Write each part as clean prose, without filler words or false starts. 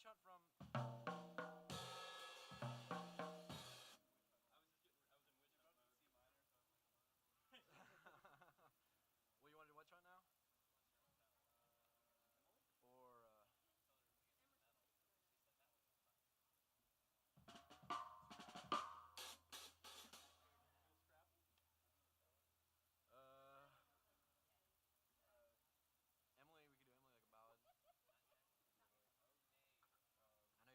witch hunt from. I was in witch hunt mode. C minor, so I was like, Well, you want to do witch hunt now? Or uh, Emily, we could do Emily like a ballad. I know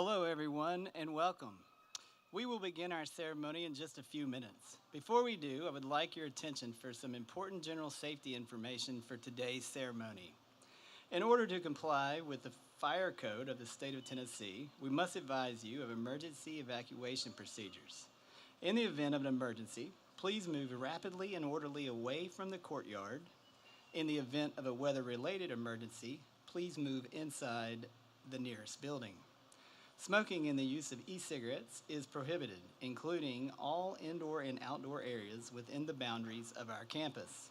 Hello, everyone, and welcome. We will begin our ceremony in just a few minutes. Before we do, I would like your attention for some important general safety information for today's ceremony. In order to comply with the fire code of the state of Tennessee, we must advise you of emergency evacuation procedures. In the event of an emergency, please move rapidly and orderly away from the courtyard. In the event of a weather-related emergency, please move inside the nearest building. Smoking and the use of e-cigarettes is prohibited, including all indoor and outdoor areas within the boundaries of our campus.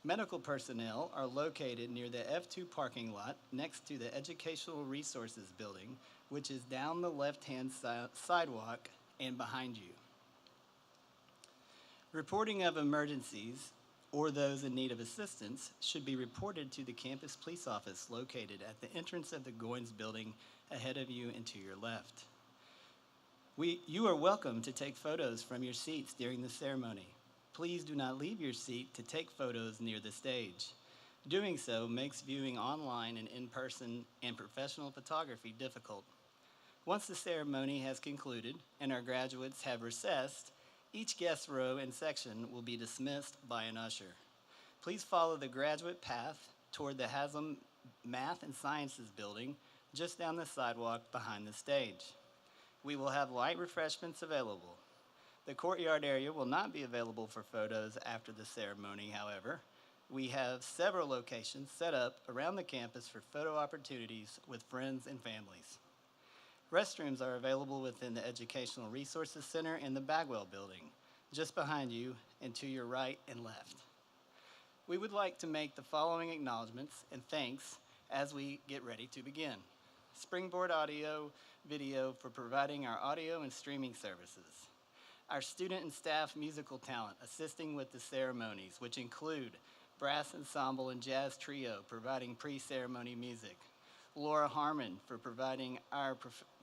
Medical personnel are located near the F2 parking lot next to the Educational Resources Building, which is down the left-hand sidewalk and behind you. Reporting of emergencies or those in need of assistance should be reported to the campus police office located at the entrance of the Goins building ahead of you and to your left. You are welcome to take photos from your seats during the ceremony. Please do not leave your seat to take photos near the stage. Doing so makes viewing online and in-person and professional photography difficult. Once the ceremony has concluded and our graduates have recessed, each guest row and section will be dismissed by an usher. Please follow the graduate path toward the Haslam Math and Sciences building just down the sidewalk behind the stage. We will have light refreshments available. The courtyard area will not be available for photos after the ceremony, however. We have several locations set up around the campus for photo opportunities with friends and families. Restrooms are available within the Educational Resources Center in the Bagwell building, just behind you and to your right and left. We would like to make the following acknowledgments and thanks as we get ready to begin. Springboard Audio Video for providing our audio and streaming services. Our student and staff musical talent assisting with the ceremonies, which include brass ensemble and jazz trio providing pre-ceremony music. Laura Harmon for providing our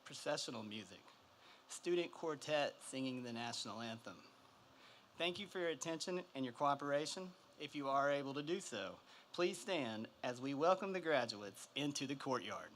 processional music. Student quartet singing the national anthem. Thank you for your attention and your cooperation. If you are able to do so, please stand as we welcome the graduates into the courtyard.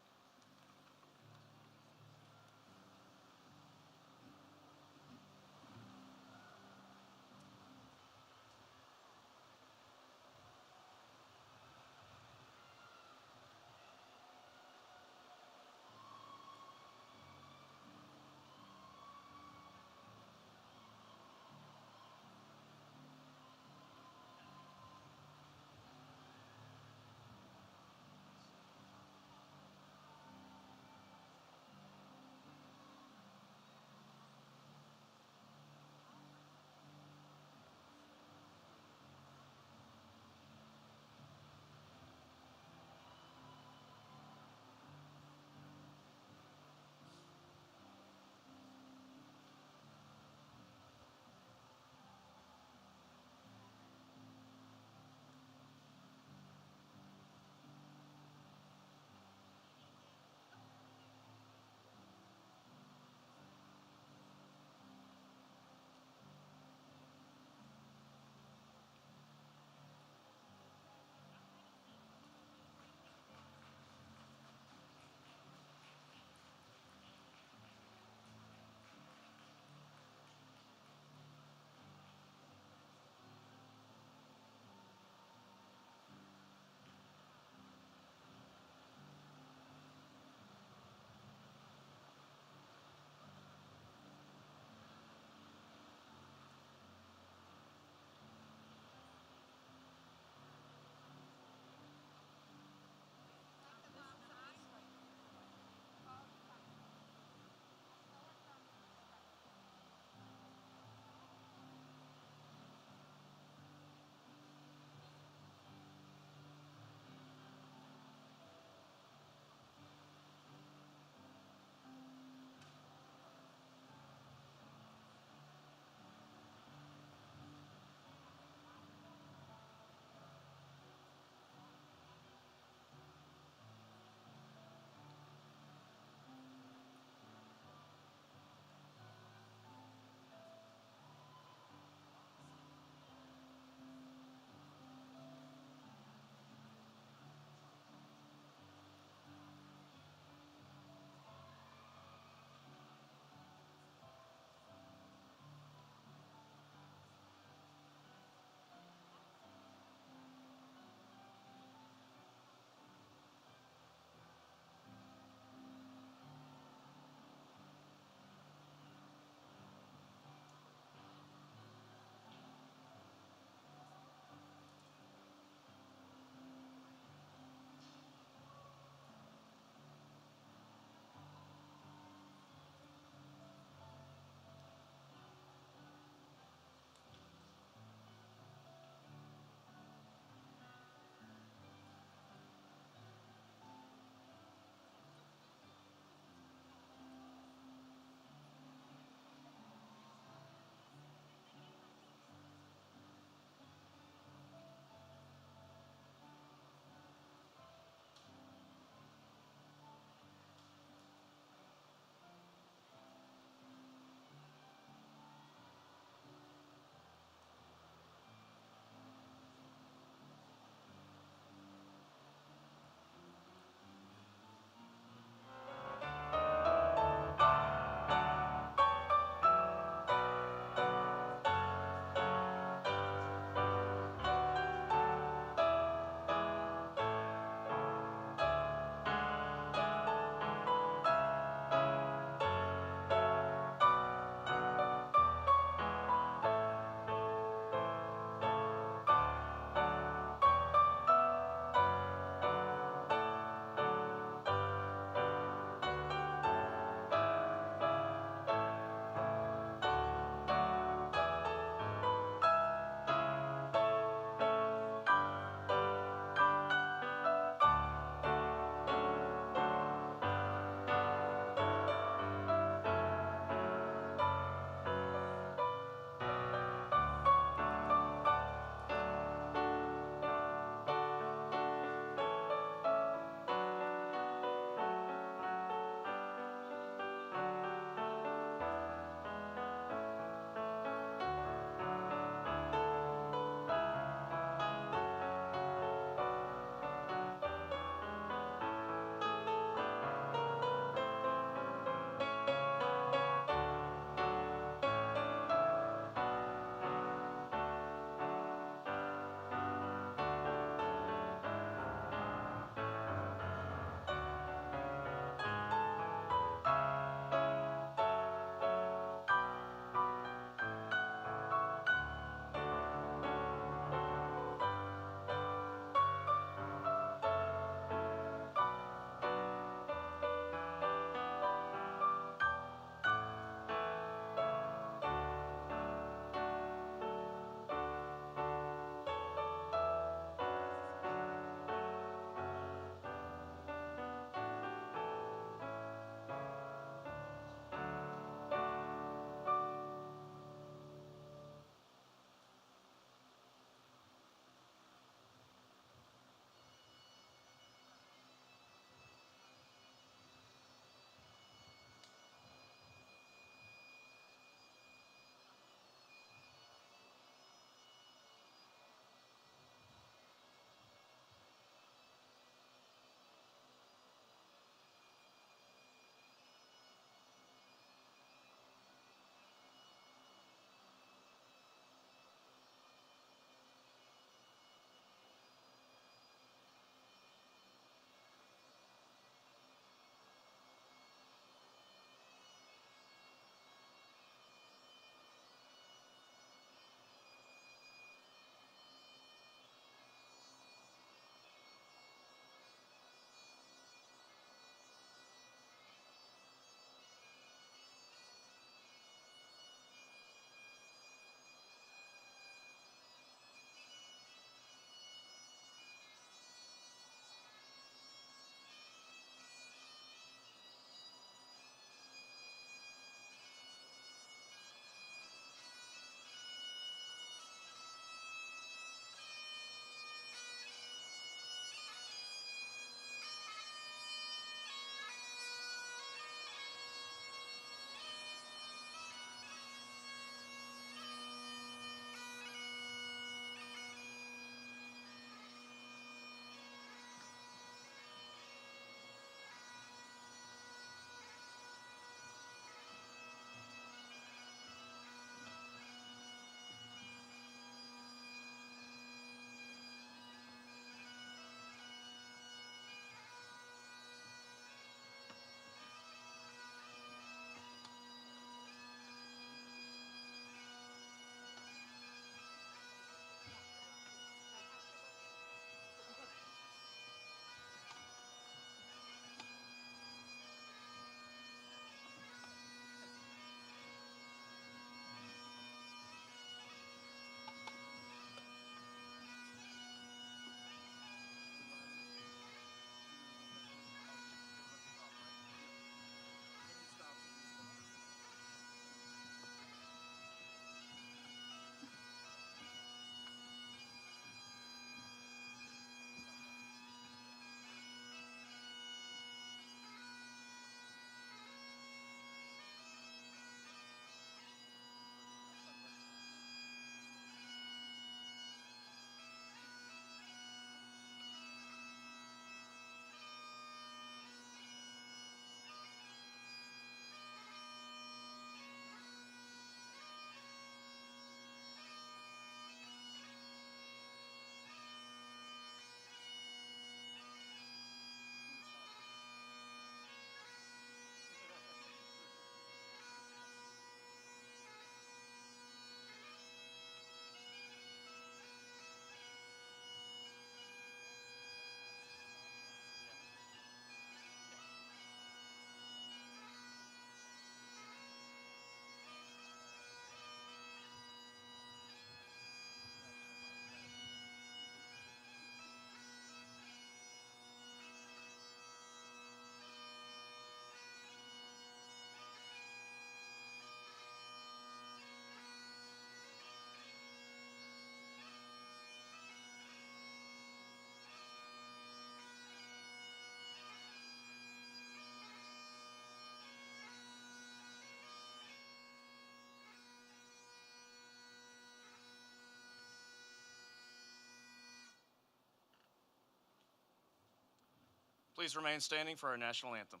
Please remain standing for our national anthem.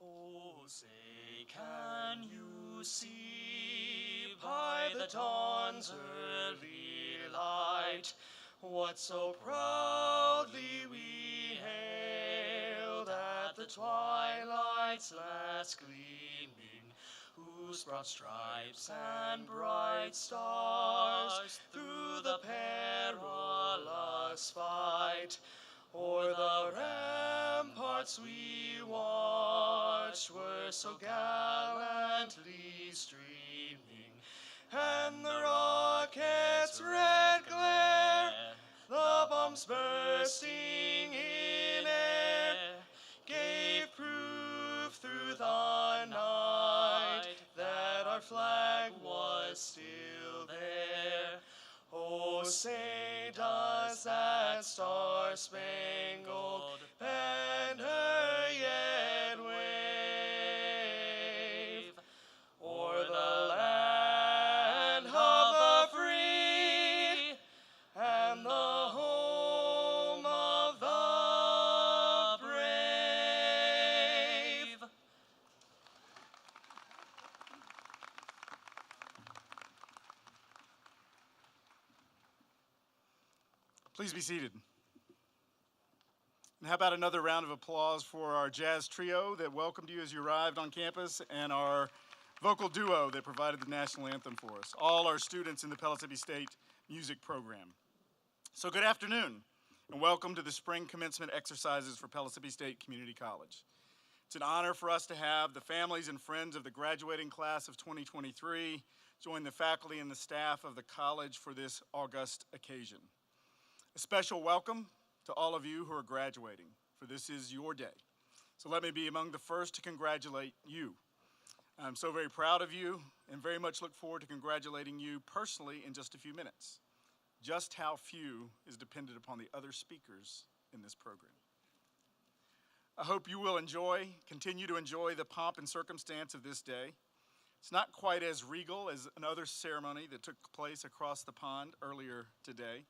Oh, say, can you see by the dawn's early light what so proudly we hailed at the twilight's last gleaming, whose broad stripes and bright stars through the perilous fight o'er the ramparts we watched were so gallantly streaming, and the rocket's red glare, the bombs bursting in air, gave proof through the night that our flag was still there. Oh, say does that star-spangled banner yet wave o'er the land of the free and the home of the brave? Please be seated. And how about another round of applause for our jazz trio that welcomed you as you arrived on campus, and our vocal duo that provided the national anthem for us, all our students in the Pellissippi State Music Program. So good afternoon, and welcome to the spring commencement exercises for Pellissippi State Community College. It's an honor for us to have the families and friends of the graduating class of 2023 join the faculty and the staff of the college for this august occasion. A special welcome to all of you who are graduating, for this is your day. So let me be among the first to congratulate you. I'm so very proud of you and very much look forward to congratulating you personally in just a few minutes. Just how few is dependent upon the other speakers in this program. I hope you will continue to enjoy the pomp and circumstance of this day. It's not quite as regal as another ceremony that took place across the pond earlier today.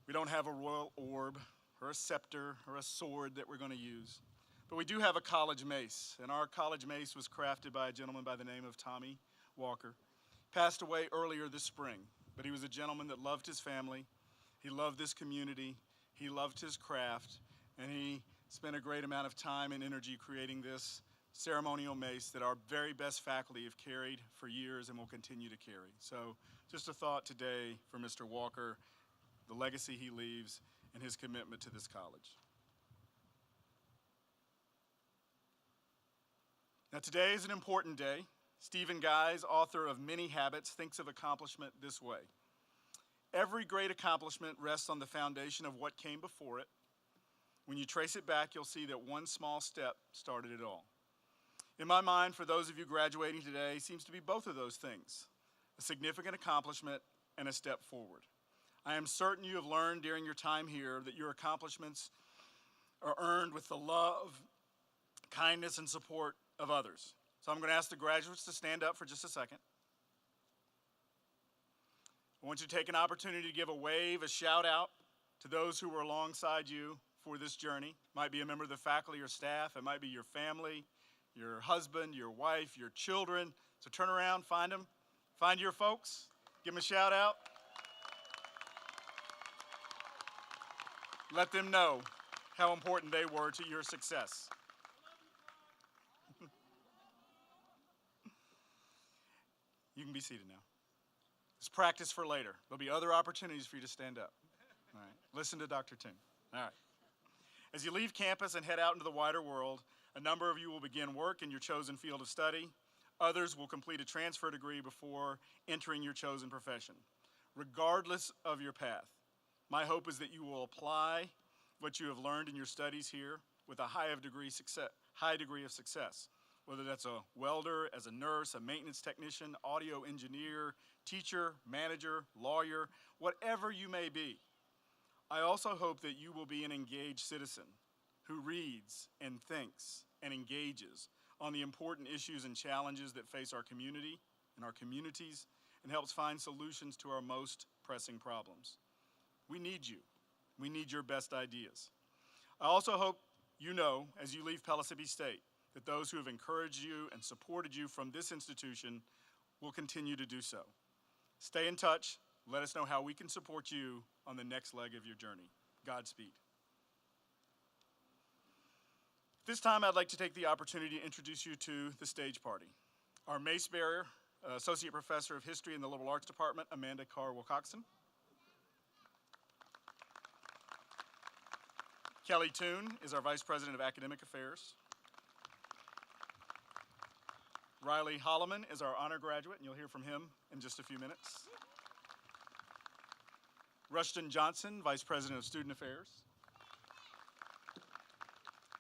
We don't have a royal orb or a scepter or a sword that we're going to use, but we do have a college mace, and our college mace was crafted by a gentleman by the name of Tommy Walker. Passed away earlier this spring, but he was a gentleman that loved his family, he loved this community, he loved his craft, and he spent a great amount of time and energy creating this ceremonial mace that our very best faculty have carried for years and will continue to carry. So just a thought today for Mr. Walker, the legacy he leaves, and his commitment to this college. Now today is an important day. Stephen Guise, author of Many Habits, thinks of accomplishment this way. Every great accomplishment rests on the foundation of what came before it. When you trace it back, you'll see that one small step started it all. In my mind, for those of you graduating today, seems to be both of those things, a significant accomplishment and a step forward. I am certain you have learned during your time here that your accomplishments are earned with the love, kindness, and support of others. So I'm going to ask the graduates to stand up for just a second. I want you to take an opportunity to give a wave, a shout out to those who were alongside you for this journey. It might be a member of the faculty or staff. It might be your family, your husband, your wife, your children. So turn around, find them, find your folks, give them a shout out. Let them know how important they were to your success. You can be seated now. It's practice for later. There'll be other opportunities for you to stand up. All right. Listen to Dr. Tim. All right. As you leave campus and head out into the wider world, a number of you will begin work in your chosen field of study. Others will complete a transfer degree before entering your chosen profession. Regardless of your path, my hope is that you will apply what you have learned in your studies here with a high degree of success, whether that's a welder, as a nurse, a maintenance technician, audio engineer, teacher, manager, lawyer, whatever you may be. I also hope that you will be an engaged citizen who reads and thinks and engages on the important issues and challenges that face our community and our communities, and helps find solutions to our most pressing problems. We need you. We need your best ideas. I also hope you know, as you leave Pellissippi State, that those who have encouraged you and supported you from this institution will continue to do so. Stay in touch. Let us know how we can support you on the next leg of your journey. Godspeed. This time, I'd like to take the opportunity to introduce you to the stage party. Our mace bearer, Associate Professor of History in the Liberal Arts Department, Amanda Carr-Wilcoxon. Kelly Toon is our Vice President of Academic Affairs. Riley Holloman is our honor graduate, and you'll hear from him in just a few minutes. Rushton Johnson, Vice President of Student Affairs.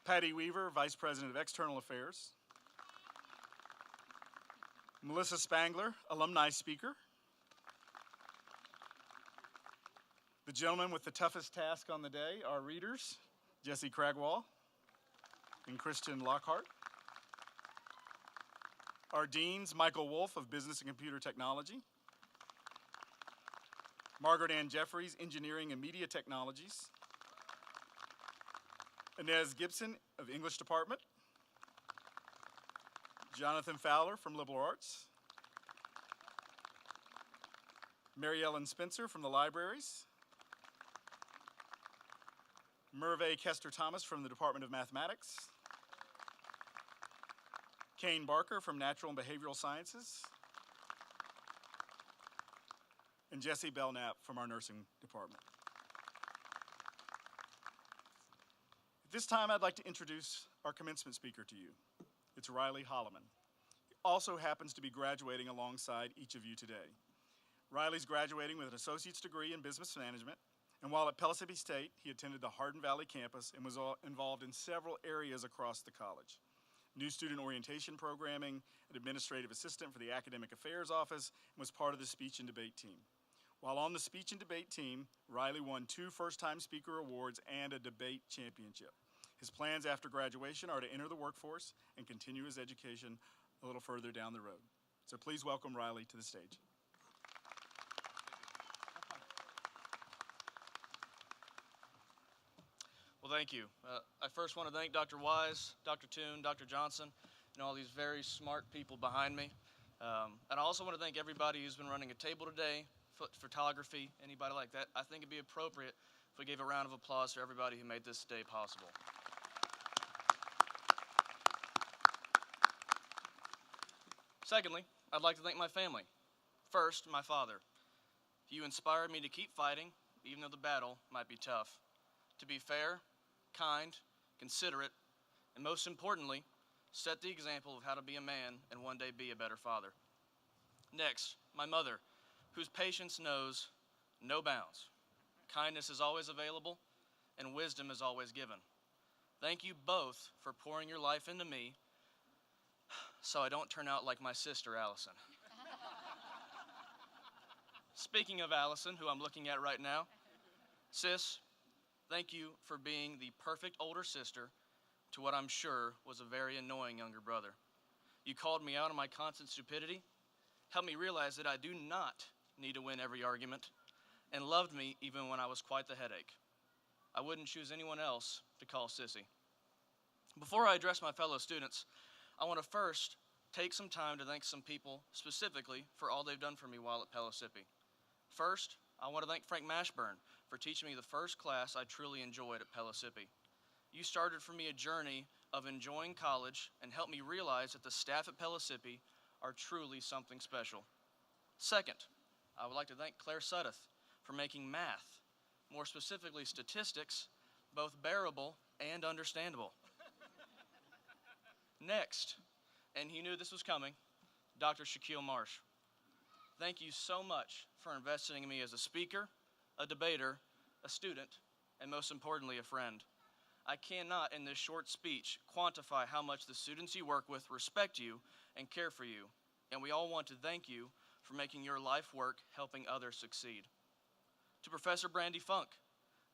Patty Weaver, Vice President of External Affairs. Melissa Spangler, Alumni Speaker. The gentleman with the toughest task on the day, our readers, Jesse Cragwall and Christian Lockhart. Our deans, Michael Wolf of Business and Computer Technology. Margaret Ann Jeffries, Engineering and Media Technologies. Inez Gibson of English Department. Jonathan Fowler from Liberal Arts. Mary Ellen Spencer from the Libraries. Merve Kester-Thomas from the Department of Mathematics. Kane Barker from Natural and Behavioral Sciences. And Jesse Belknap from our Nursing Department. At this time, I'd like to introduce our commencement speaker to you. It's Riley Holloman. He also happens to be graduating alongside each of you today. Riley's graduating with an associate's degree in business management, and while at Pellissippi State, he attended the Hardin Valley campus and was involved in several areas across the college. New student orientation programming, an administrative assistant for the Academic Affairs Office, and was part of the speech and debate team. While on the speech and debate team, Riley won 2 first-time speaker awards and a debate championship. His plans after graduation are to enter the workforce and continue his education a little further down the road. So please welcome Riley to the stage. Well, thank you. I first want to thank Dr. Wise, Dr. Toon, Dr. Johnson, and all these very smart people behind me. And I also want to thank everybody who's been running a table today, photography, anybody like that. I think it'd be appropriate if we gave a round of applause for everybody who made this day possible. Secondly, I'd like to thank my family. First, my father. You inspired me to keep fighting, even though the battle might be tough. To be fair, kind, considerate, and most importantly, set the example of how to be a man and one day be a better father. Next, my mother, whose patience knows no bounds. Kindness is always available, and wisdom is always given. Thank you both for pouring your life into me so I don't turn out like my sister, Allison. Speaking of Allison, who I'm looking at right now, sis, thank you for being the perfect older sister to what I'm sure was a very annoying younger brother. You called me out on my constant stupidity, helped me realize that I do not need to win every argument, and loved me even when I was quite the headache. I wouldn't choose anyone else to call sissy. Before I address my fellow students, I want to first take some time to thank some people specifically for all they've done for me while at Pellissippi. First, I want to thank Frank Mashburn for teaching me the first class I truly enjoyed at Pellissippi. You started for me a journey of enjoying college and helped me realize that the staff at Pellissippi are truly something special. Second, I would like to thank Claire Suddeth for making math, more specifically statistics, both bearable and understandable. Next, and he knew this was coming, Dr. Shaquille Marsh. Thank you so much for investing in me as a speaker, a debater, a student, and most importantly, a friend. I cannot, in this short speech, quantify how much the students you work with respect you and care for you, and we all want to thank you for making your life work helping others succeed. To Professor Brandy Funk,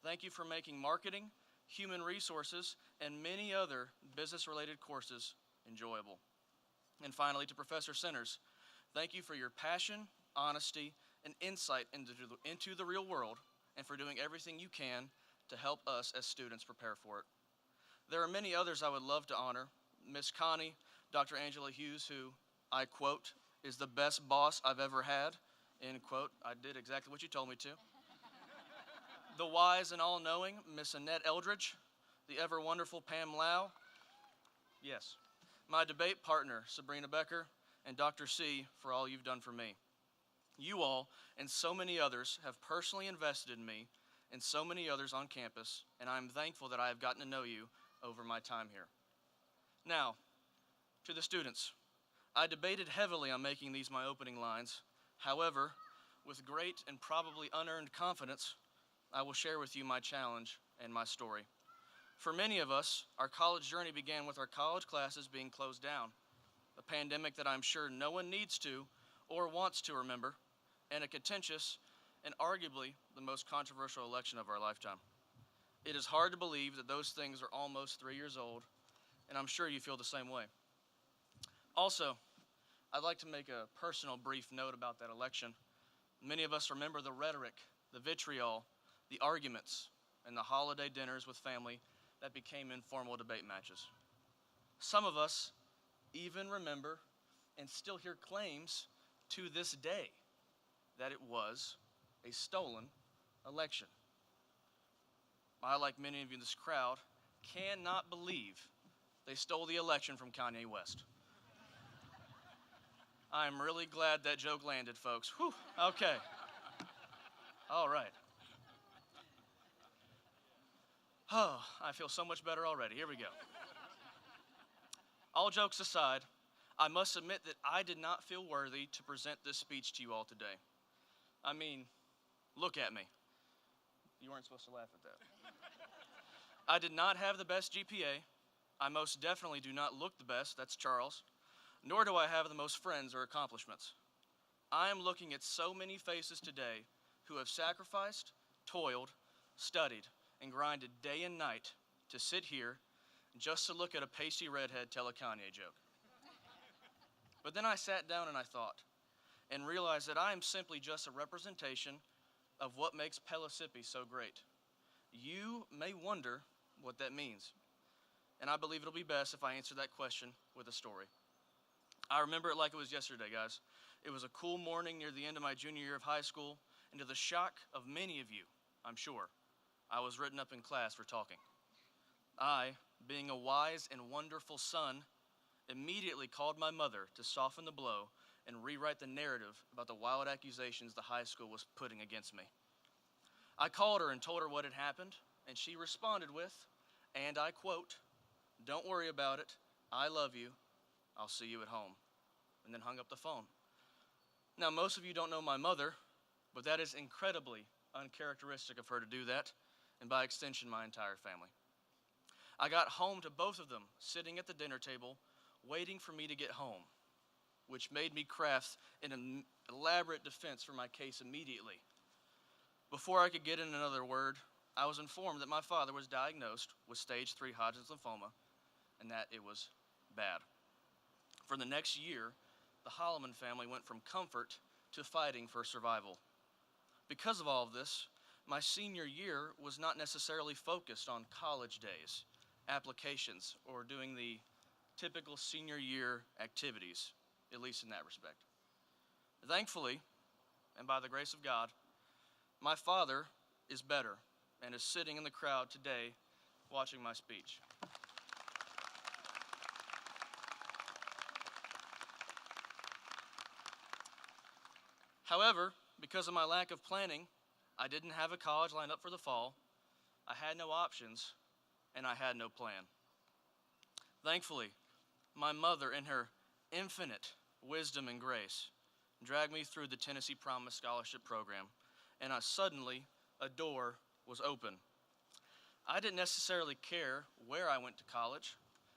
thank you for making marketing, human resources, and many other business-related courses enjoyable. And finally, to Professor Centers, thank you for your passion, honesty, and insight into the real world, and for doing everything you can to help us as students prepare for it. There are many others I would love to honor. Miss Connie, Dr. Angela Hughes, who, I quote, is the best boss I've ever had, end quote. I did exactly what you told me to. The wise and all-knowing Miss Annette Eldridge, the ever-wonderful Pam Lau, yes, my debate partner, Sabrina Becker, and Dr. C, for all you've done for me. You all, and so many others, have personally invested in me and so many others on campus, and I'm thankful that I have gotten to know you over my time here. Now, to the students, I debated heavily on making these my opening lines. However, with great and probably unearned confidence, I will share with you my challenge and my story. For many of us, our college journey began with our college classes being closed down, a pandemic that I'm sure no one needs to or wants to remember, and a contentious and arguably the most controversial election of our lifetime. It is hard to believe that those things are almost 3 years old, and I'm sure you feel the same way. Also, I'd like to make a personal brief note about that election. Many of us remember the rhetoric, the vitriol, the arguments, and the holiday dinners with family that became informal debate matches. Some of us even remember and still hear claims to this day that it was a stolen election. I, like many of you in this crowd, cannot believe they stole the election from Kanye West. I'm really glad that joke landed, folks. Whew, okay. All right. Oh, I feel so much better already. Here we go. All jokes aside, I must admit that I did not feel worthy to present this speech to you all today. I mean, look at me. You weren't supposed to laugh at that. I did not have the best GPA. I most definitely do not look the best, that's Charles, nor do I have the most friends or accomplishments. I am looking at so many faces today who have sacrificed, toiled, studied, and grinded day and night to sit here just to look at a pasty redhead tell a Kanye joke. But then I sat down and I thought, and realized that I am simply just a representation of what makes Pellissippi so great. You may wonder what that means, and I believe it'll be best if I answer that question with a story. I remember it like it was yesterday, guys. It was a cool morning near the end of my junior year of high school, and to the shock of many of you, I'm sure, I was written up in class for talking. I, being a wise and wonderful son, immediately called my mother to soften the blow and rewrite the narrative about the wild accusations the high school was putting against me. I called her and told her what had happened, and she responded with, and I quote, "Don't worry about it. I love you. I'll see you at home," and then hung up the phone. Now, most of you don't know my mother, but that is incredibly uncharacteristic of her to do that, and by extension, my entire family. I got home to both of them sitting at the dinner table, waiting for me to get home, which made me craft an elaborate defense for my case immediately. Before I could get in another word, I was informed that my father was diagnosed with stage 3 Hodgkin's lymphoma, and that it was bad. For the next year, the Holloman family went from comfort to fighting for survival. Because of all of this, my senior year was not necessarily focused on college days, applications, or doing the typical senior year activities, at least in that respect. Thankfully, and by the grace of God, my father is better and is sitting in the crowd today watching my speech. However, because of my lack of planning, I didn't have a college lined up for the fall, I had no options, and I had no plan. Thankfully, my mother, in her infinite wisdom and grace, dragged me through the Tennessee Promise Scholarship Program, and suddenly a door was open. I didn't necessarily care where I went to college,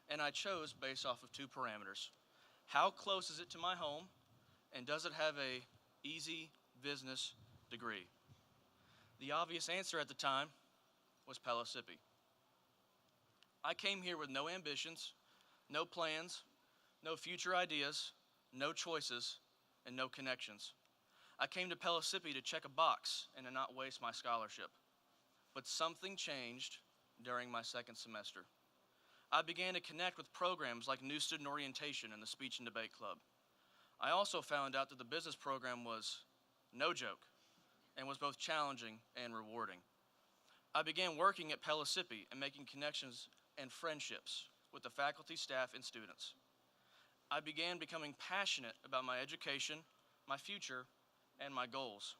and I chose based off of 2 parameters. How close is it to my home, and does it have a easy business degree? The obvious answer at the time was Pellissippi. I came here with no ambitions, no plans, no future ideas, no choices, and no connections. I came to Pellissippi to check a box and to not waste my scholarship. But something changed during my second semester. I began to connect with programs like New Student Orientation and the Speech and Debate Club. I also found out that the business program was no joke and was both challenging and rewarding. I began working at Pellissippi and making connections and friendships with the faculty, staff, and students. I began becoming passionate about my education, my future, and my goals.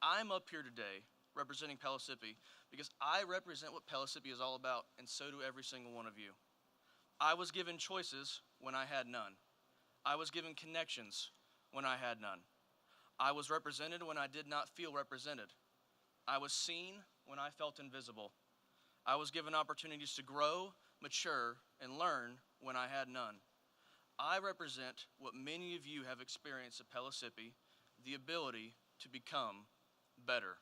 I'm up here today representing Pellissippi because I represent what Pellissippi is all about, and so do every single one of you. I was given choices when I had none. I was given connections when I had none. I was represented when I did not feel represented. I was seen when I felt invisible. I was given opportunities to grow, mature, and learn when I had none. I represent what many of you have experienced at Pellissippi, the ability to become better.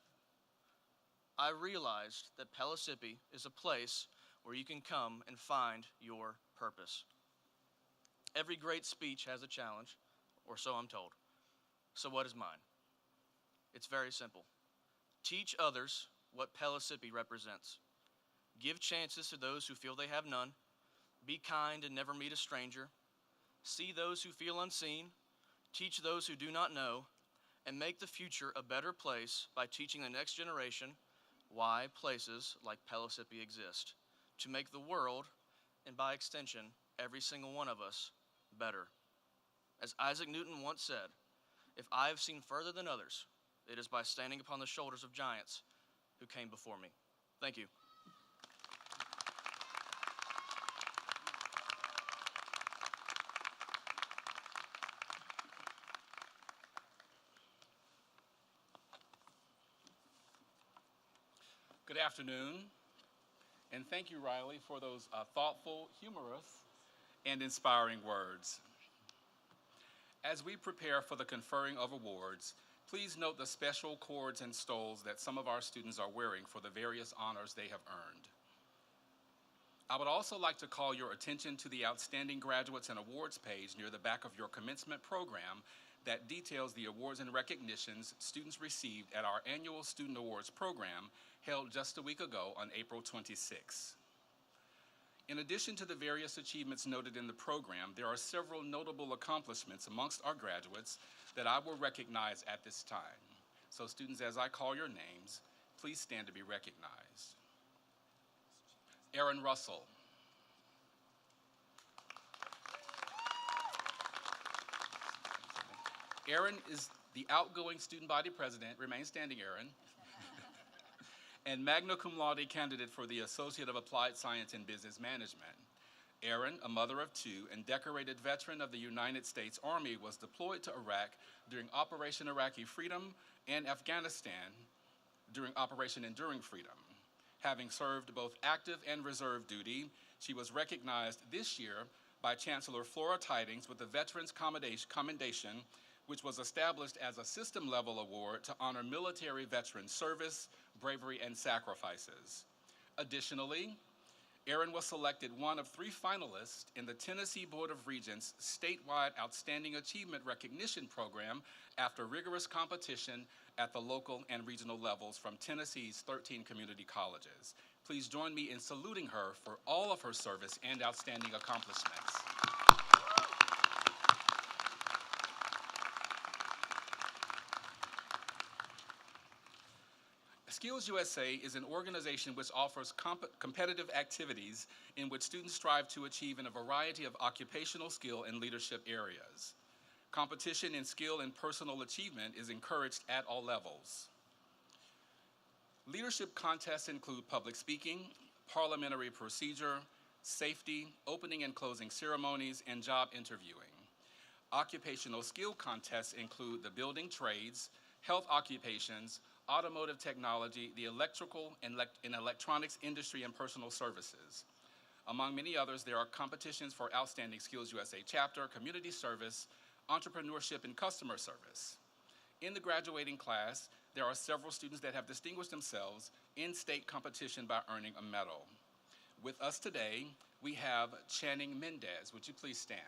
I realized that Pellissippi is a place where you can come and find your purpose. Every great speech has a challenge, or so I'm told. So what is mine? It's very simple. Teach others what Pellissippi represents. Give chances to those who feel they have none. Be kind and never meet a stranger. See those who feel unseen. Teach those who do not know. And make the future a better place by teaching the next generation why places like Pellissippi exist. To make the world, and by extension, every single one of us, better. As Isaac Newton once said, if I have seen further than others, it is by standing upon the shoulders of giants who came before me. Thank you. Good afternoon, and thank you, Riley, for those thoughtful, humorous, and inspiring words. As we prepare for the conferring of awards, please note the special cords and stoles that some of our students are wearing for the various honors they have earned. I would also like to call your attention to the Outstanding Graduates and Awards page near the back of your commencement program that details the awards and recognitions students received at our annual Student Awards program held just a week ago on April 26. In addition to the various achievements noted in the program, there are several notable accomplishments amongst our graduates that I will recognize at this time. So students, as I call your names, please stand to be recognized. Aaron Russell. Aaron is the outgoing student body president, remain standing, Aaron, and magna cum laude candidate for the Associate of Applied Science in Business Management. Aaron, a mother of two and decorated veteran of the United States Army, was deployed to Iraq during Operation Iraqi Freedom and Afghanistan during Operation Enduring Freedom. Having served both active and reserve duty, she was recognized this year by Chancellor Flora Tidings with the Veterans Commendation, which was established as a system-level award to honor military veteran service, bravery, and sacrifices. Additionally, Aaron was selected one of 3 finalists in the Tennessee Board of Regents statewide Outstanding Achievement Recognition Program after rigorous competition at the local and regional levels from Tennessee's 13 community colleges. Please join me in saluting her for all of her service and outstanding accomplishments. Skills USA is an organization which offers competitive activities in which students strive to achieve in a variety of occupational skill and leadership areas. Competition in skill and personal achievement is encouraged at all levels. Leadership contests include public speaking, parliamentary procedure, safety, opening and closing ceremonies, and job interviewing. Occupational skill contests include the building trades, health occupations, automotive technology, the electrical and electronics industry, and personal services. Among many others, there are competitions for Outstanding Skills USA chapter, community service, entrepreneurship, and customer service. In the graduating class, there are several students that have distinguished themselves in state competition by earning a medal. With us today, we have Channing Mendez. Would you please stand?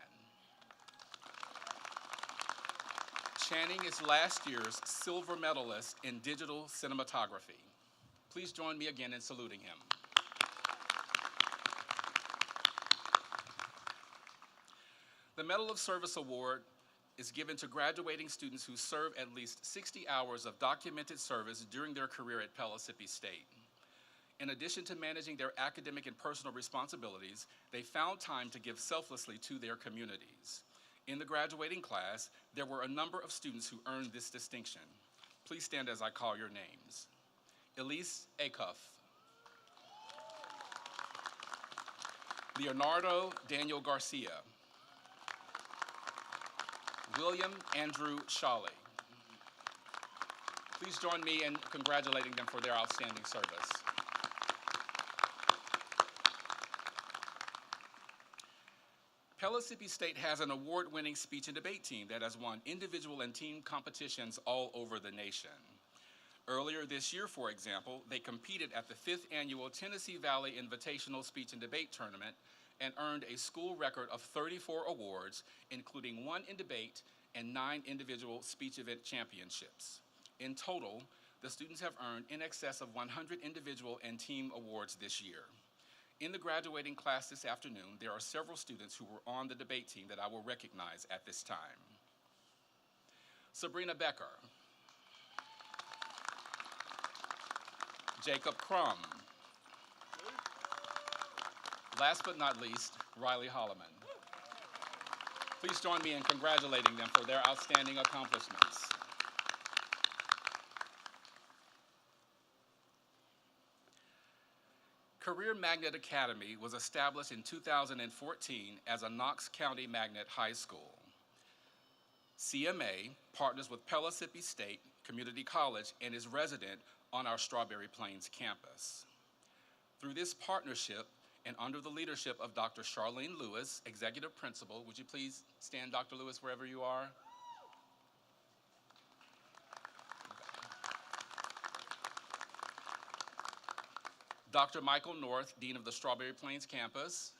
Channing is last year's silver medalist in digital cinematography. Please join me again in saluting him. The Medal of Service Award is given to graduating students who serve at least 60 hours of documented service during their career at Pellissippi State. In addition to managing their academic and personal responsibilities, they found time to give selflessly to their communities. In the graduating class, there were a number of students who earned this distinction. Please stand as I call your names. Elise Acuff. Leonardo Daniel Garcia. William Andrew Shawley. Please join me in congratulating them for their outstanding service. Pellissippi State has an award-winning speech and debate team that has won individual and team competitions all over the nation. Earlier this year, for example, they competed at the 5th Annual Tennessee Valley Invitational Speech and Debate Tournament and earned a school record of 34 awards, including 1 in debate and 9 individual speech event championships. In total, the students have earned in excess of 100 individual and team awards this year. In the graduating class this afternoon, there are several students who were on the debate team that I will recognize at this time. Sabrina Becker. Jacob Crum. Last but not least, Riley Holloman. Please join me in congratulating them for their outstanding accomplishments. Career Magnet Academy was established in 2014 as a Knox County Magnet High School. CMA partners with Pellissippi State Community College and is resident on our Strawberry Plains campus. Through this partnership, and under the leadership of Dr. Charlene Lewis, Executive Principal, would you please stand, Dr. Lewis, wherever you are? Dr. Michael North, Dean of the Strawberry Plains campus.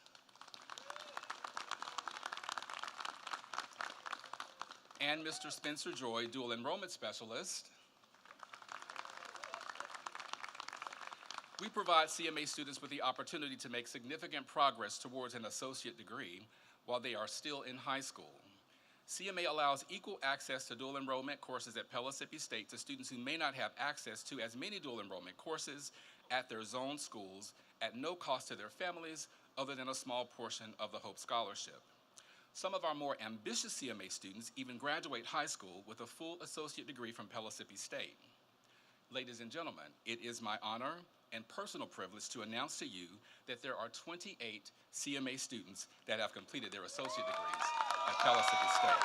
And Mr. Spencer Joy, Dual Enrollment Specialist. We provide CMA students with the opportunity to make significant progress towards an associate degree while they are still in high school. CMA allows equal access to dual enrollment courses at Pellissippi State to students who may not have access to as many dual enrollment courses at their zone schools at no cost to their families other than a small portion of the Hope Scholarship. Some of our more ambitious CMA students even graduate high school with a full associate degree from Pellissippi State. Ladies and gentlemen, it is my honor and personal privilege to announce to you that there are 28 CMA students that have completed their associate degrees at Pellissippi State.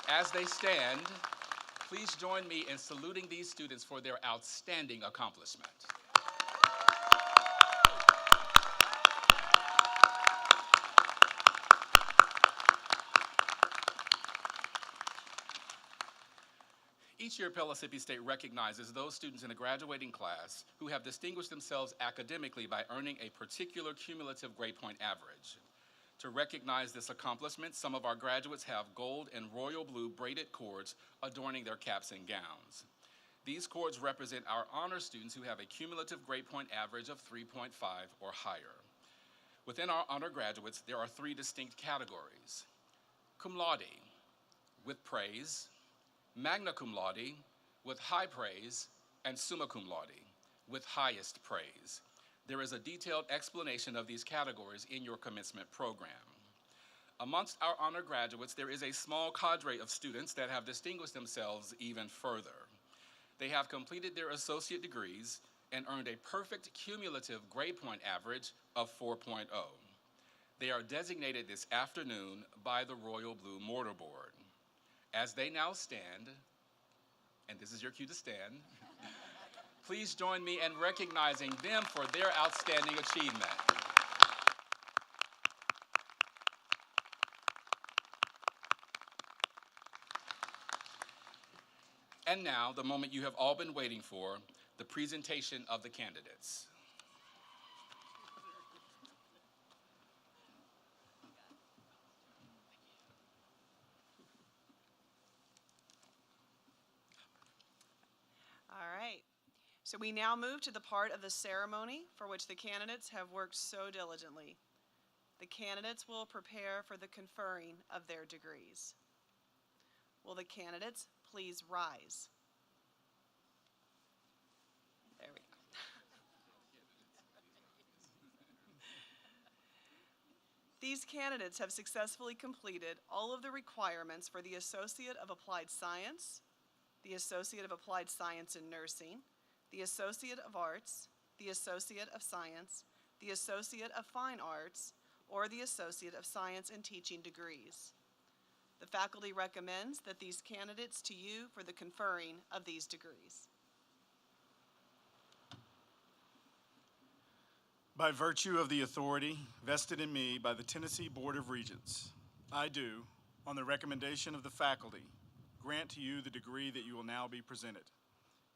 As they stand, please join me in saluting these students for their outstanding accomplishment. Each year, Pellissippi State recognizes those students in a graduating class who have distinguished themselves academically by earning a particular cumulative grade point average. To recognize this accomplishment, some of our graduates have gold and royal blue braided cords adorning their caps and gowns. These cords represent our honor students who have a cumulative grade point average of 3.5 or higher. Within our honor graduates, there are 3 distinct categories: cum laude, with praise; magna cum laude, with high praise; and summa cum laude, with highest praise. There is a detailed explanation of these categories in your commencement program. Amongst our honor graduates, there is a small cadre of students that have distinguished themselves even further. They have completed their associate degrees and earned a perfect cumulative grade point average of 4.0. They are designated this afternoon by the Royal Blue Mortar Board. As they now stand, and this is your cue to stand, please join me in recognizing them for their outstanding achievement. And now, the moment you have all been waiting for, the presentation of the candidates. All right. So we now move to the part of the ceremony for which the candidates have worked so diligently. The candidates will prepare for the conferring of their degrees. Will the candidates please rise? There we go. These candidates have successfully completed all of the requirements for the Associate of Applied Science, the Associate of Applied Science in Nursing, the Associate of Arts, the Associate of Science, the Associate of Fine Arts, or the Associate of Science in Teaching degrees. The faculty recommends that these candidates to you for the conferring of these degrees. By virtue of the authority vested in me by the Tennessee Board of Regents, I do, on the recommendation of the faculty, grant to you the degree that you will now be presented.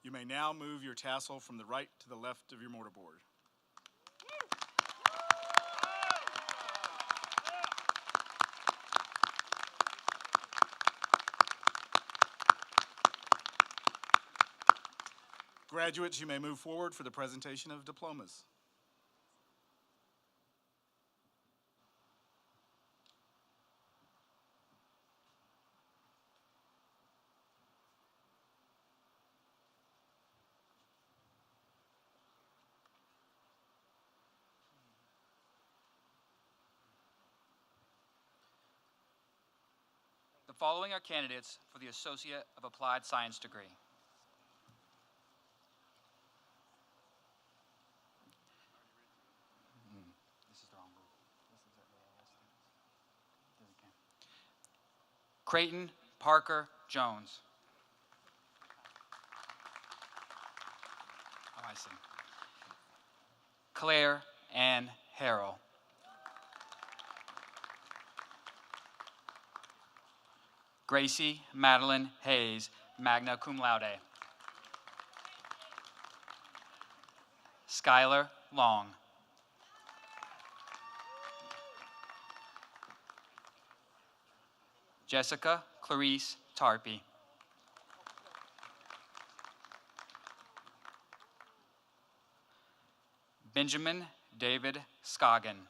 You may now move your tassel from the right to the left of your mortarboard. Graduates, you may move forward for the presentation of diplomas. The following are candidates for the Associate of Applied Science degree. This is the wrong group. Creighton Parker Jones. Oh, I see. Claire Ann Harrell. Gracie Madeline Hayes, magna cum laude. Skylar Long. Jessica Clarice Tarpey. Benjamin David Scoggin.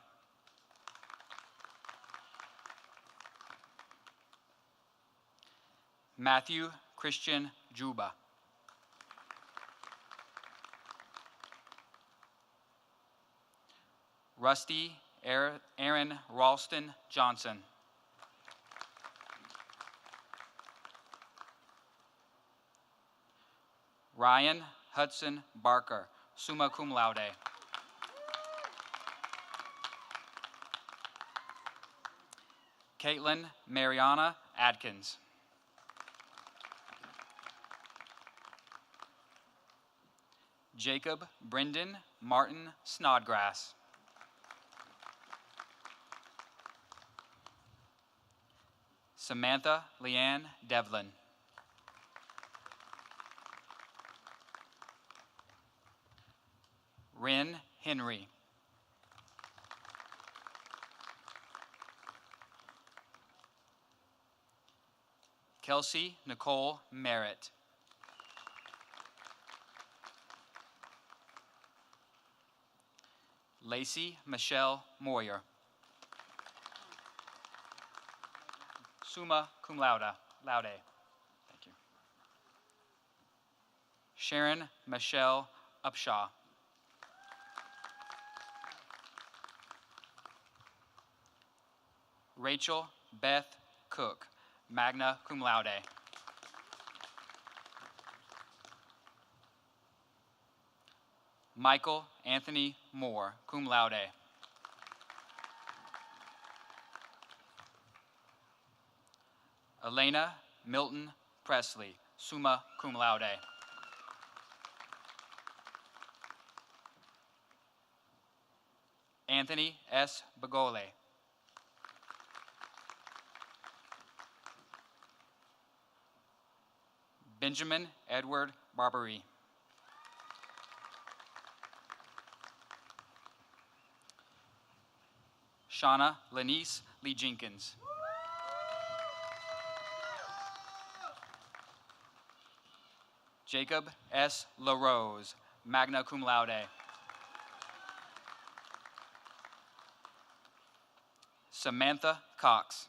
Matthew Christian Juba. Rusty Aaron Ralston Johnson. Ryan Hudson Barker, summa cum laude. Caitlin Mariana Adkins. Jacob Brendan Martin Snodgrass. Samantha Leanne Devlin. Ren Henry. Kelsey Nicole Merritt. Lacey Michelle Moyer. Summa cum laude. Thank you. Sharon Michelle Upshaw. Rachel Beth Cook, magna cum laude. Michael Anthony Moore, cum laude. Elena Milton Presley, summa cum laude. Anthony S. Bagole. Benjamin Edward Barbary. Shauna Lenice Lee Jenkins. Jacob S. LaRose, magna cum laude. Samantha Cox.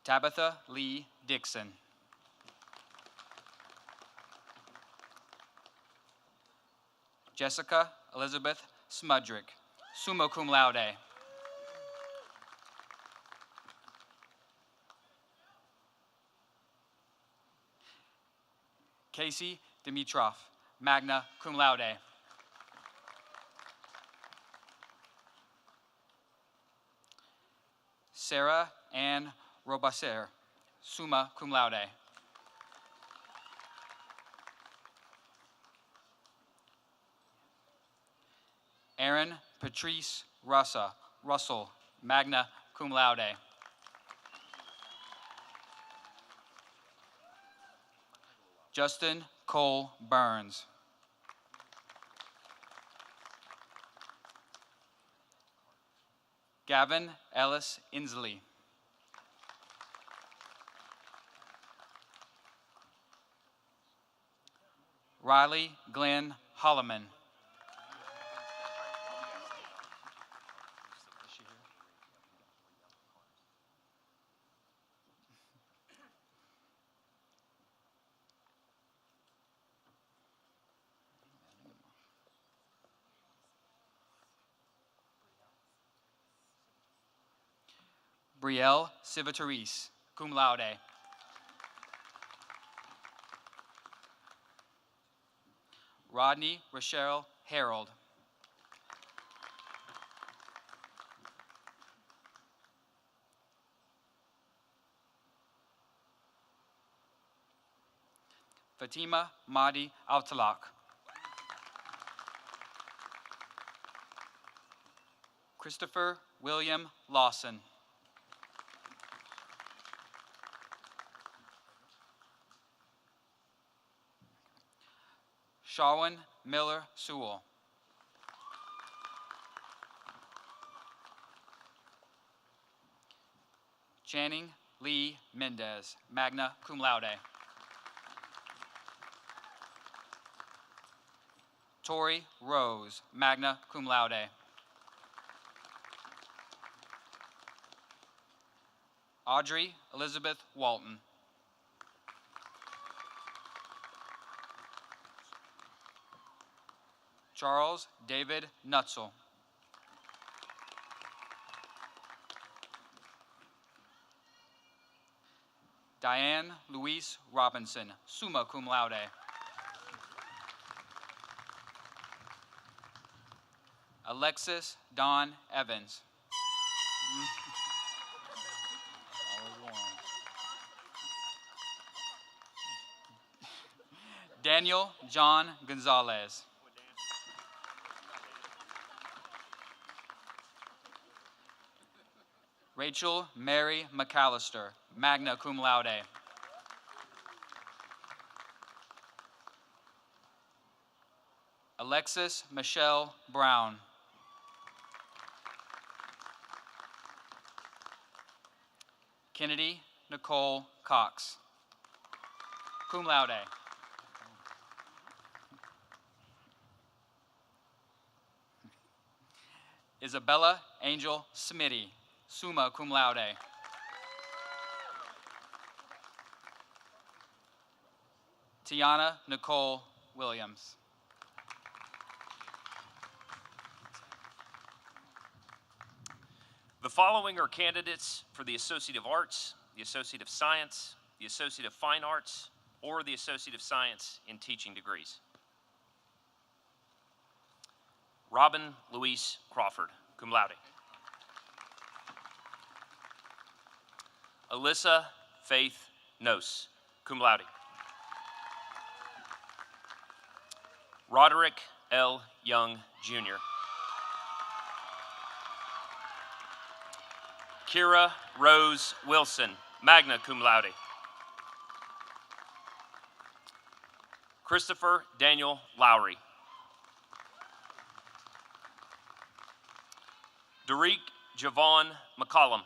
Tabitha Lee Dixon. Jessica Elizabeth Smudrick, summa cum laude. Casey Dimitrov, magna cum laude. Sarah Ann Robasser, summa cum laude. Aaron Patrice Russell, magna cum laude. Justin Cole Burns. Gavin Ellis Inslee. Riley Glenn Holloman. Brielle Civitaris, cum laude. Rodney Rochelle Harold. Fatima Mahdi Altalak. Christopher William Lawson. Sharwin Miller Sewell. Channing Lee Mendez, magna cum laude. Tori Rose, magna cum laude. Audrey Elizabeth Walton. Charles David Nutzel. Diane Louise Robinson, summa cum laude. Alexis Don Evans. Daniel John Gonzalez. Rachel Mary McAllister, magna cum laude. Alexis Michelle Brown. Kennedy Nicole Cox, cum laude. Isabella Angel Smitty, summa cum laude. Tiana Nicole Williams. The following are candidates for the Associate of Arts, the Associate of Science, the Associate of Fine Arts, or the Associate of Science in Teaching degrees. Robin Louise Crawford, cum laude. Alyssa Faith Nose, cum laude. Roderick L. Young, Jr. Kira Rose Wilson, magna cum laude. Christopher Daniel Lowry. Derek Javon McCollum.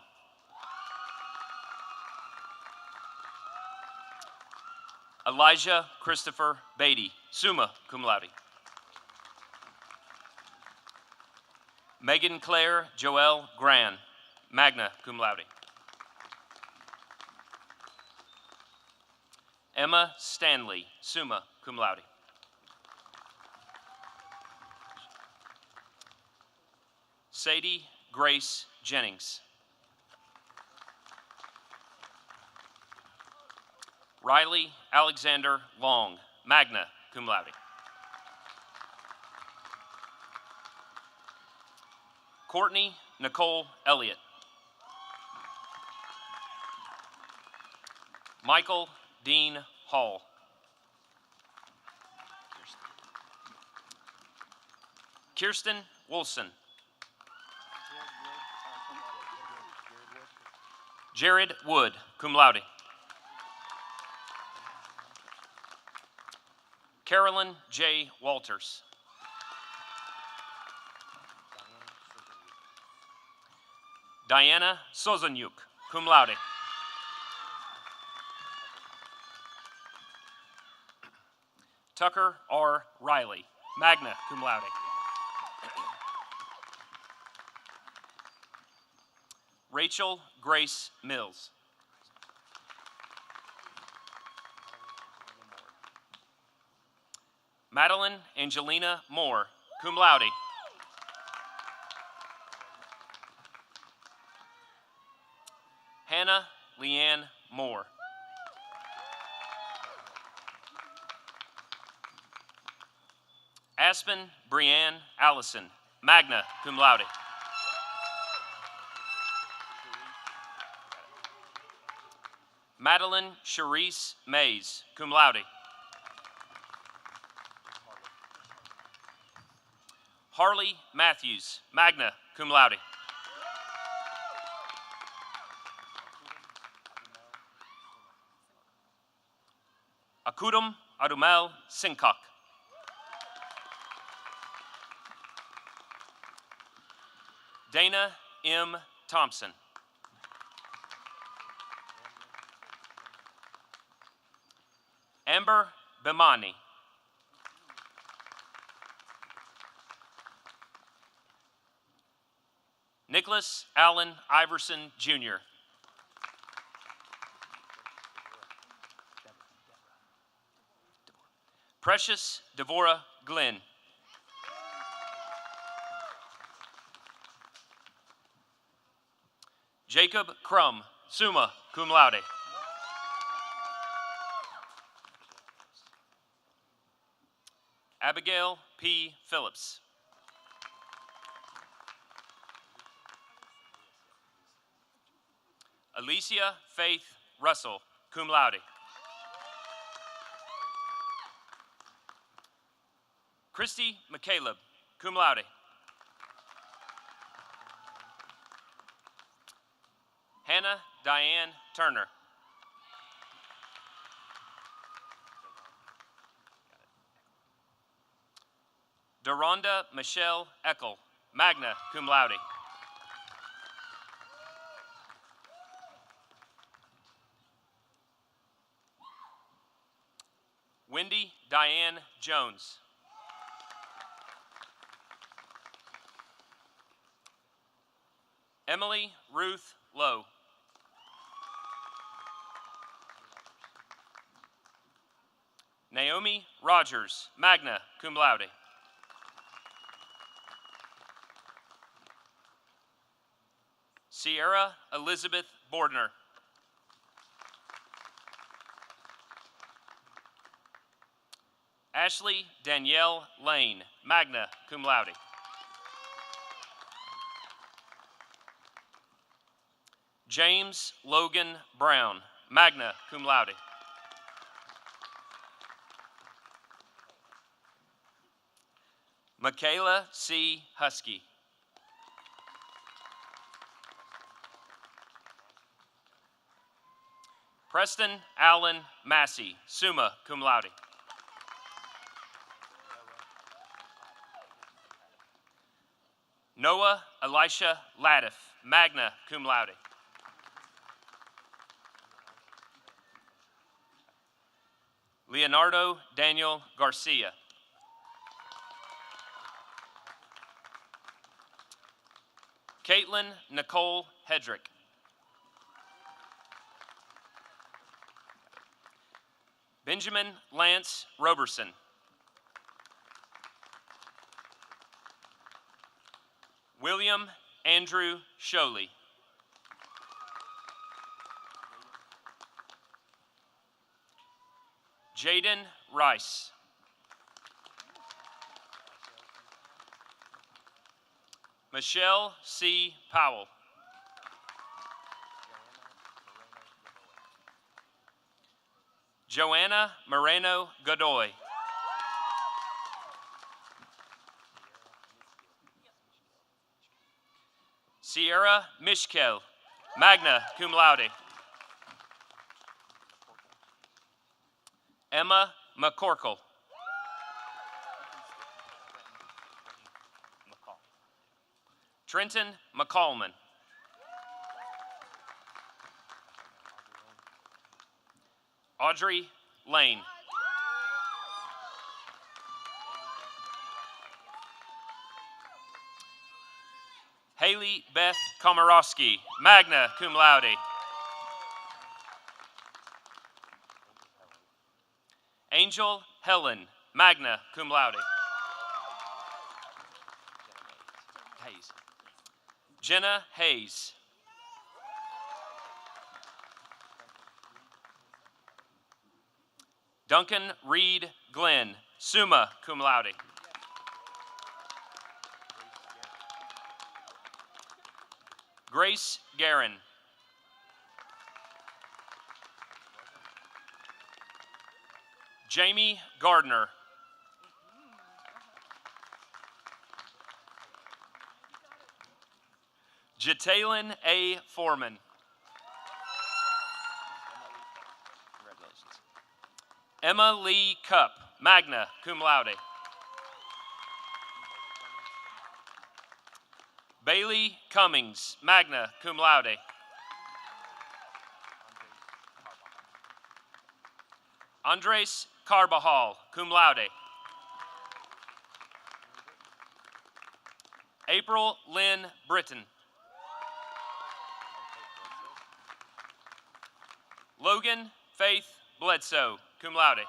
Elijah Christopher Beatty, summa cum laude. Megan Claire Joelle Gran, magna cum laude. Emma Stanley, summa cum laude. Sadie Grace Jennings. Riley Alexander Long, magna cum laude. Courtney Nicole Elliott. Michael Dean Hall. Kirsten Wilson. Jared Wood, cum laude. Carolyn J. Walters. Diana Sozanyuk, cum laude. Tucker R. Riley, magna cum laude. Rachel Grace Mills. Madeline Angelina Moore, cum laude. Hannah Leanne Moore. Aspen Brianne Allison, magna cum laude. Madeline Charisse Mays, cum laude. Harley Matthews, magna cum laude. Akudum Adumel Sinkak. Dana M. Thompson. Amber Bimani. Nicholas Allen Iverson, Jr. Precious Devorah Glenn. Jacob Crum, summa cum laude. Abigail P. Phillips. Alicia Faith Russell, cum laude. Christy McCaleb, cum laude. Hannah Diane Turner. Deronda Michelle Eckel, magna cum laude. Wendy Diane Jones. Emily Ruth Lowe. Naomi Rogers, magna cum laude. Sierra Elizabeth Bordner. Ashley Danielle Lane, magna cum laude. James Logan Brown, magna cum laude. Michaela C. Husky. Preston Allen Massey, summa cum laude. Noah Elisha Latiff, magna cum laude. Leonardo Daniel Garcia. Caitlin Nicole Hedrick. Benjamin Lance Roberson. William Andrew Sholey. Jaden Rice. Michelle C. Powell. Joanna Moreno Godoy. Sierra Mishkel, magna cum laude. Emma McCorkle. Trenton McCallman. Audrey Lane. Haley Beth Komorowski, magna cum laude. Angel Helen, magna cum laude. Hayes. Jenna Hayes. Duncan Reed Glenn, summa cum laude. Grace Guerin. Jamie Gardner. Jataylin A. Foreman. Congratulations. Emma Lee Cupp, magna cum laude. Bailey Cummings, magna cum laude. Andres Carbajal, cum laude. April Lynn Britton. Logan Faith Bledsoe, cum laude.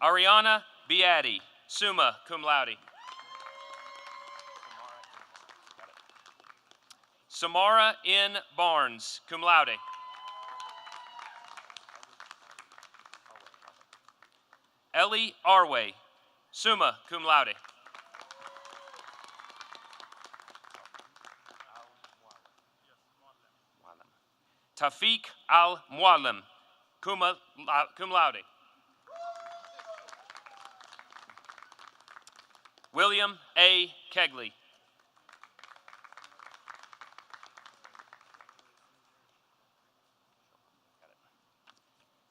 Ariana Beatty, summa cum laude. Samara N. Barnes, cum laude. Ellie Arway, summa cum laude. Tafiq Al-Muallim, cum laude. William A. Kegley.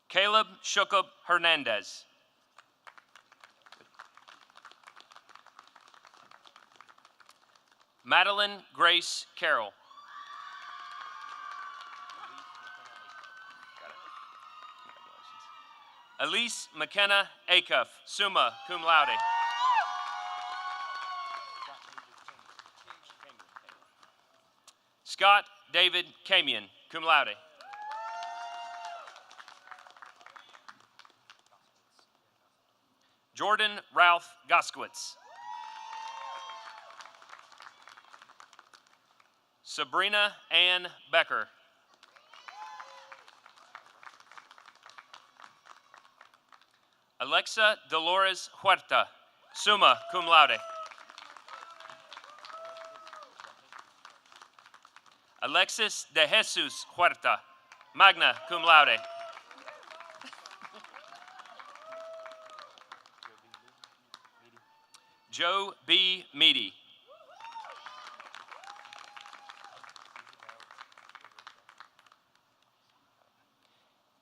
Caleb Shukub Hernandez. Madeline Grace Carroll. Elise McKenna Acuff, summa cum laude. Scott David Camion, cum laude. Jordan Ralph Goskowitz. Sabrina Ann Becker. Alexa Dolores Huerta, summa cum laude. Alexis de Jesus Huerta, magna cum laude. Joe B. Meady.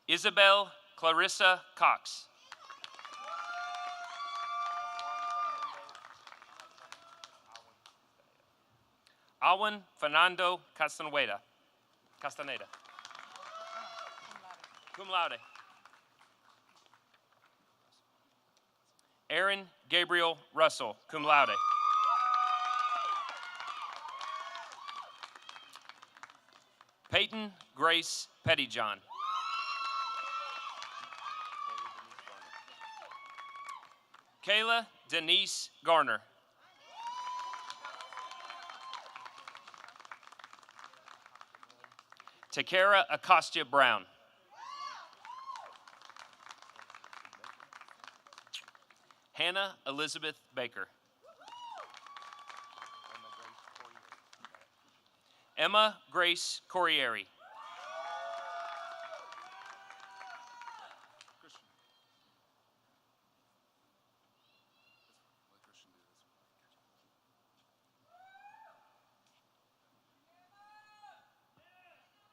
Isabel Clarissa Cox. Alwin Fernando Castaneda. Cum laude. Aaron Gabriel Russell, cum laude. Peyton Grace Pettyjohn. Kayla Denise Garner. Takara Acosta Brown. Hannah Elizabeth Baker. Emma Grace Corrieri.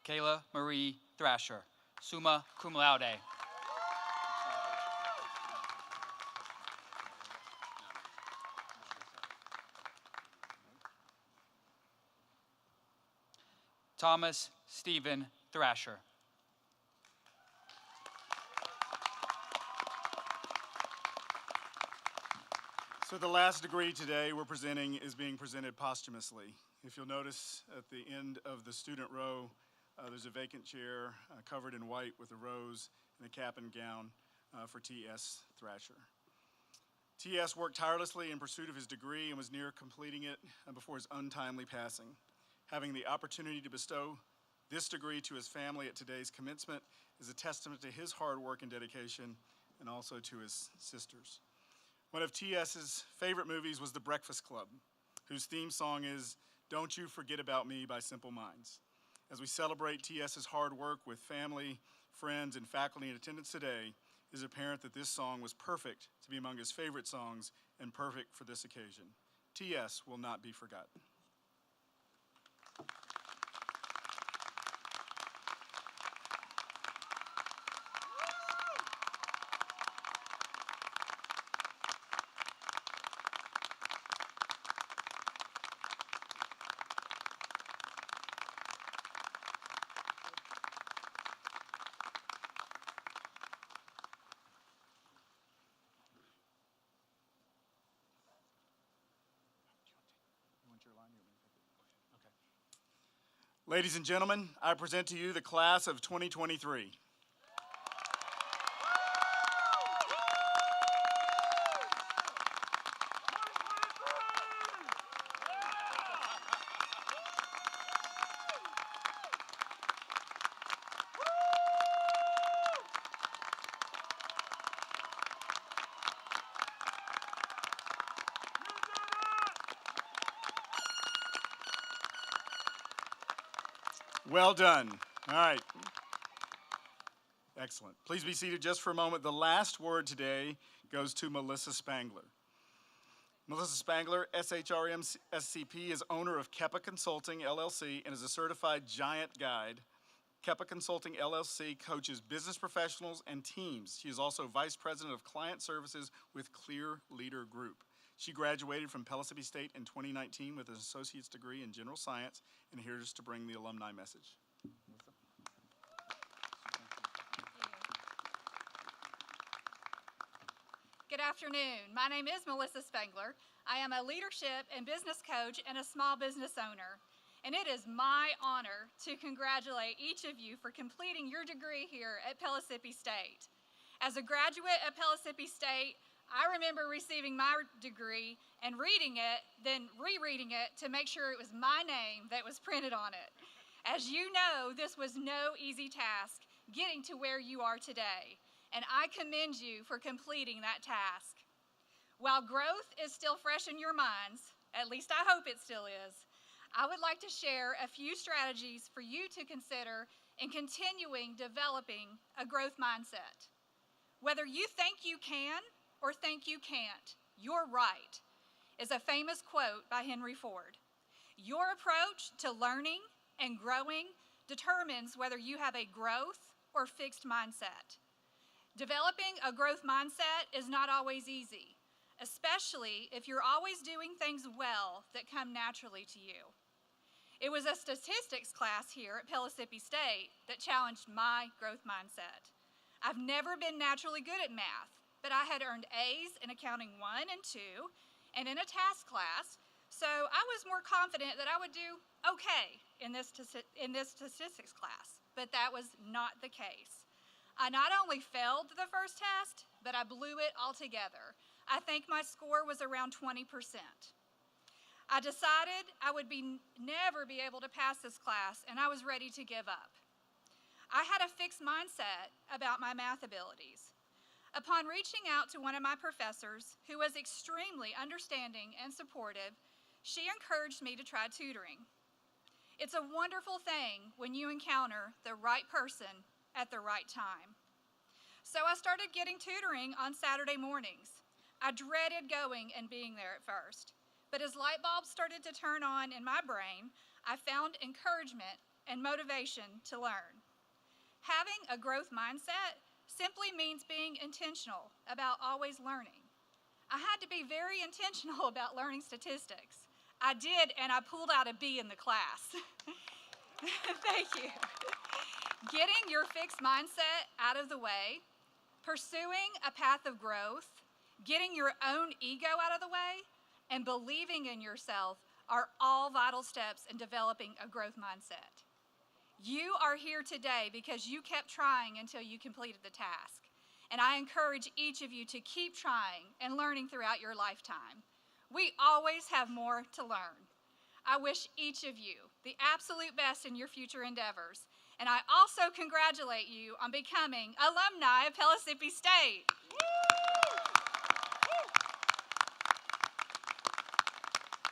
Kayla Marie Thrasher, summa cum laude. Thomas Stephen Thrasher. So the last degree today we're presenting is being presented posthumously. If you'll notice at the end of the student row, there's a vacant chair covered in white with a rose and a cap and gown for T.S. Thrasher. T.S. worked tirelessly in pursuit of his degree and was near completing it before his untimely passing. Having the opportunity to bestow this degree to his family at today's commencement is a testament to his hard work and dedication, and also to his sisters. One of T.S.'s favorite movies was The Breakfast Club, whose theme song is "Don't You Forget About Me" by Simple Minds. As we celebrate T.S.'s hard work with family, friends, and faculty in attendance today, it is apparent that this song was perfect to be among his favorite songs and perfect for this occasion. T.S. will not be forgotten. Ladies and gentlemen, I present to you the class of 2023. Well done. All right. Excellent. Please be seated just for a moment. The last word today goes to Melissa Spangler. Melissa Spangler, SHRM SCP, is owner of Keppa Consulting, LLC, and is a certified giant guide. Keppa Consulting, LLC coaches business professionals and teams. She is also vice president of client services with Clear Leader Group. She graduated from Pellissippi State in 2019 with an associate's degree in general science, and here is to bring the alumni message. Good afternoon. My name is Melissa Spangler. I am a leadership and business coach and a small business owner. And it is my honor to congratulate each of you for completing your degree here at Pellissippi State. As a graduate at Pellissippi State, I remember receiving my degree and reading it, then rereading it to make sure it was my name that was printed on it. As you know, this was no easy task getting to where you are today, and I commend you for completing that task. While growth is still fresh in your minds, at least I hope it still is, I would like to share a few strategies for you to consider in continuing developing a growth mindset. Whether you think you can or think you can't, you're right, is a famous quote by Henry Ford. Your approach to learning and growing determines whether you have a growth or fixed mindset. Developing a growth mindset is not always easy, especially if you're always doing things well that come naturally to you. It was a statistics class here at Pellissippi State that challenged my growth mindset. I've never been naturally good at math, but I had earned A's in accounting 1 and 2 and in a task class, so I was more confident that I would do okay in this statistics class, but that was not the case. I not only failed the first test, but I blew it altogether. I think my score was around 20%. I decided I would never be able to pass this class, and I was ready to give up. I had a fixed mindset about my math abilities. Upon reaching out to one of my professors, who was extremely understanding and supportive, she encouraged me to try tutoring. It's a wonderful thing when you encounter the right person at the right time. So I started getting tutoring on Saturday mornings. I dreaded going and being there at first, but as light bulbs started to turn on in my brain, I found encouragement and motivation to learn. Having a growth mindset simply means being intentional about always learning. I had to be very intentional about learning statistics. I did, and I pulled out a B in the class. Thank you. Getting your fixed mindset out of the way, pursuing a path of growth, getting your own ego out of the way, and believing in yourself are all vital steps in developing a growth mindset. You are here today because you kept trying until you completed the task. And I encourage each of you to keep trying and learning throughout your lifetime. We always have more to learn. I wish each of you the absolute best in your future endeavors. And I also congratulate you on becoming alumni of Pellissippi State.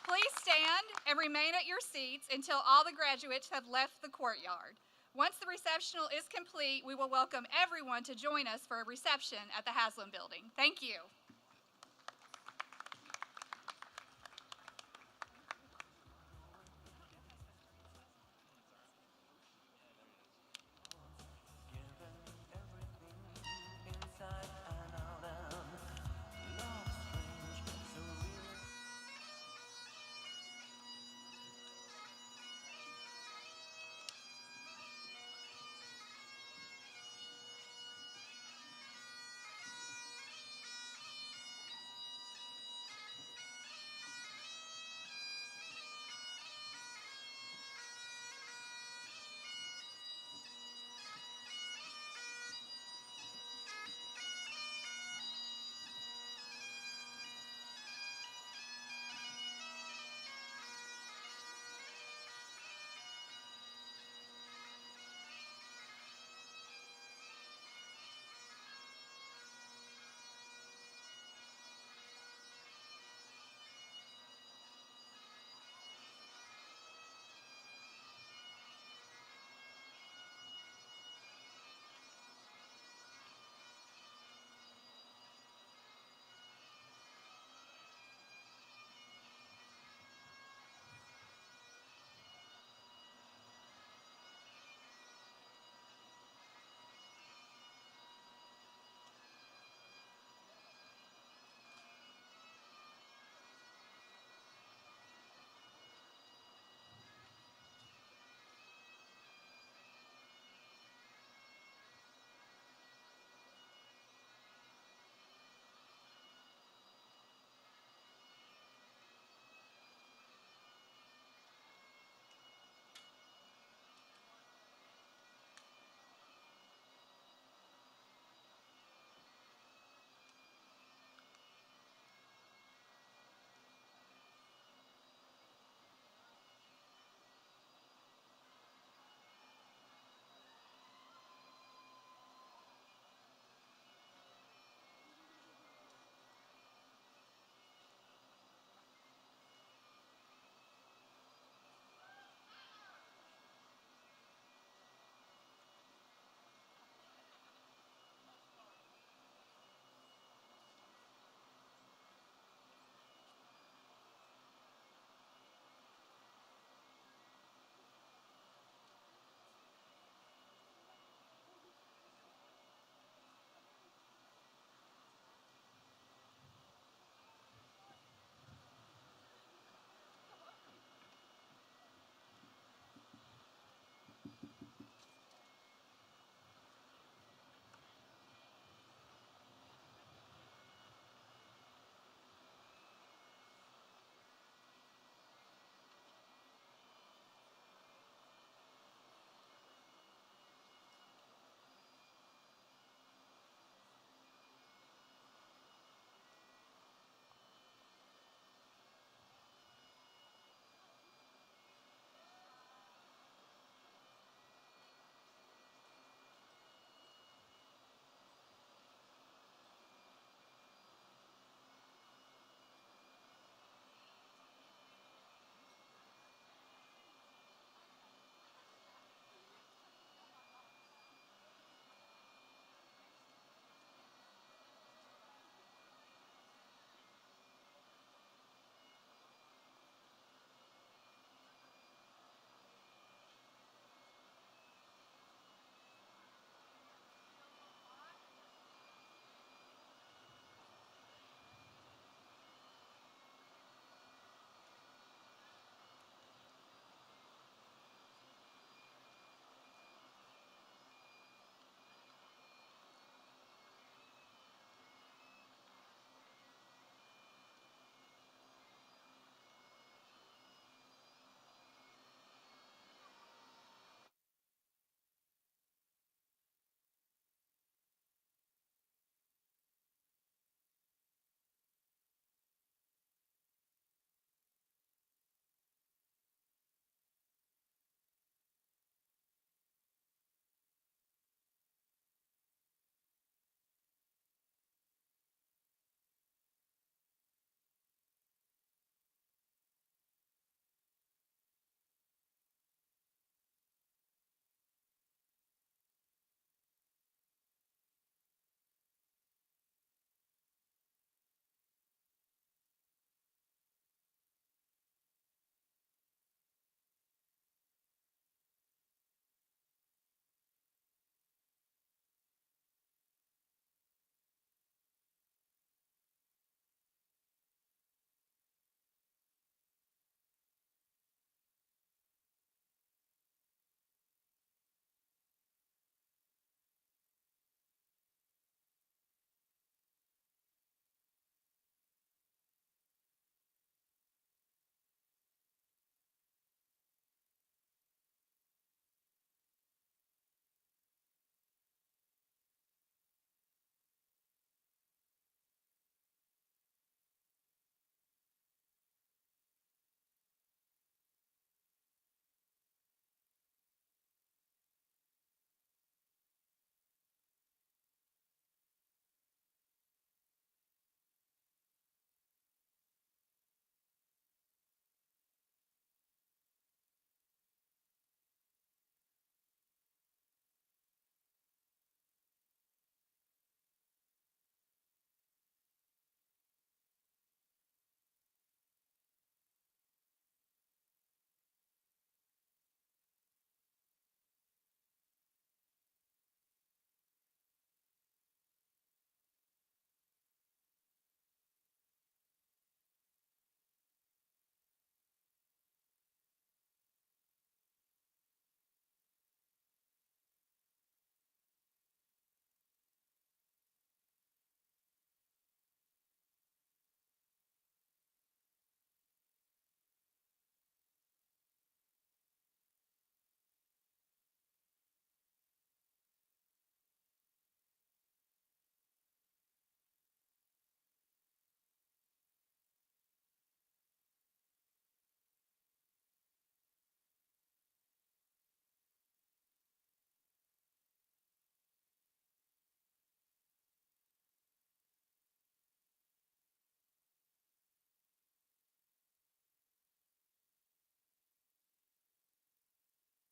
Please stand and remain at your seats until all the graduates have left the courtyard. Once the receptional is complete, we will welcome everyone to join us for a reception at the Haslam Building. Thank you.